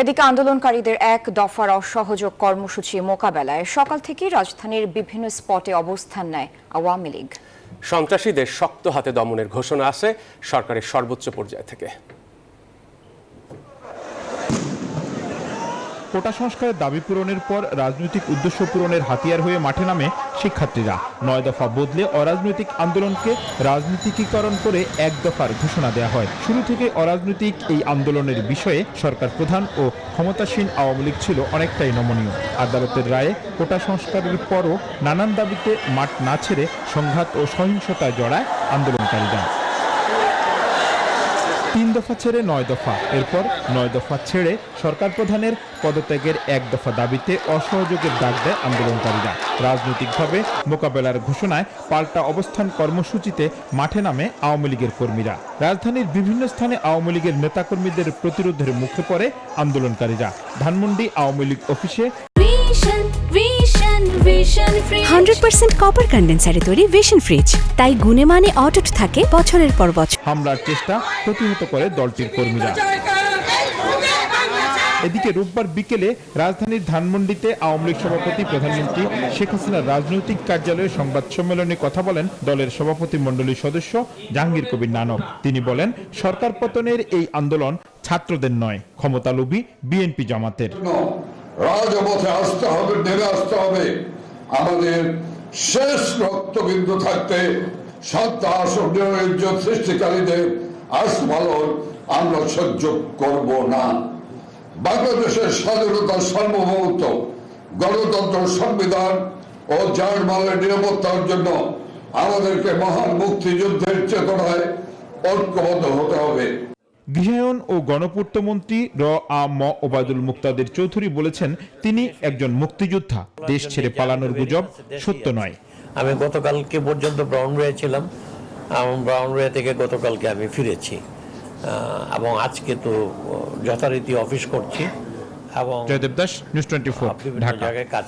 এদিকে আন্দোলনকারীদের এক দফার অসহযোগ কর্মসূচি মোকাবেলায় সকাল থেকেই রাজধানীর বিভিন্ন স্পটে অবস্থান নেয় আওয়ামী লীগ। সন্ত্রাসীদের শক্ত হাতে দমনের ঘোষণা আসে সরকারের সর্বোচ্চ পর্যায় থেকে। কোটা সংস্কারের দাবি পূরণের পর রাজনৈতিক উদ্দেশ্য পূরণের হাতিয়ার হয়ে মাঠে নামে শিক্ষার্থীরা। 9 দফা বদলে অরাজনৈতিক আন্দোলনকে রাজনীতিকীকরণ করে এক দফার ঘোষণা দেওয়া হয়। শুরু থেকে অরাজনৈতিক এই আন্দোলনের বিষয়ে সরকার প্রধান ও ক্ষমতাসীন আওয়ামী লীগ ছিল অনেকটাই নমনীয়। আদালতের রায়ে কোটা সংস্কারের পরও নানান দাবিতে মাঠ না ছেড়ে সংঘাত ও সহিংসতায় জড়ায় আন্দোলনকারীরা। 3 দফা ছেড়ে 9 দফা, এরপর 9 দফা ছেড়ে সরকার প্রধানের পদত্যাগের এক দফা দাবিতে অসহযোগের ডাক দেয় আন্দোলনকারীরা। রাজনৈতিকভাবে মোকাবেলার ঘোষণায় পাল্টা অবস্থান কর্মসূচিতে মাঠে নামে আওয়ামী লীগের কর্মীরা। রাজধানীর বিভিন্ন স্থানে আওয়ামী লীগের নেতাকর্মীদের প্রতিরোধের মুখে পড়ে আন্দোলনকারীরা। ধানমন্ডি আওয়ামী লীগ অফিসে 100% কপার কন্ডেন্সারে তৈরি ভিশন ফ্রিজ, তাই গুণে মানে অটুট থাকে বছরের পর বছর। হামলার চেষ্টা প্রতিহত করে দলটির কর্মীরা। এদিকে রোববার বিকেলে রাজধানীর ধানমন্ডিতে আওয়ামী লীগ সভাপতি প্রধানমন্ত্রী শেখ হাসিনার রাজনৈতিক কার্যালয়ে সংবাদ সম্মেলনে কথা বলেন দলের সভাপতি মণ্ডলীর সদস্য জাহাঙ্গীর কবির নানক। তিনি বলেন, সরকার পতনের এই আন্দোলন ছাত্রদের নয়, ক্ষমতালোভী বিএনপি জামাতের। রাজপথে আসতে হবে, নেমে আসতে হবে। আমাদের শেষ রক্তবিন্দু থাকতে সন্ত্রাস ও ইজ্জত সৃষ্টিকারীদের আস্ফালন আমরা সহ্য করব না। বাংলাদেশের স্বাধীনতার সার্বভৌমত্ব, গণতন্ত্র, সংবিধান ও জানমালের নিরাপত্তার জন্য আমাদেরকে মহান মুক্তিযুদ্ধের চেতনায় ঐক্যবদ্ধ হতে হবে। গৃহায়ন ও গণপূর্ত মন্ত্রী ম ওবায়দুল মুক্তাদির চৌধুরী বলেছেন, তিনি একজন মুক্তিযোদ্ধা। দেশ ছেড়ে পালানোর গুজব সত্য নয়। আমি গতকালকে পর্যন্ত ব্রাউনওয়ে ছিলাম, ব্রাউনওয়ে থেকে গতকালকে আমি ফিরেছি এবং আজকে তো যথারীতি অফিস করছি এবং জয়দেব দাস, নিউজ 24, বিভিন্ন জায়গায় কাজ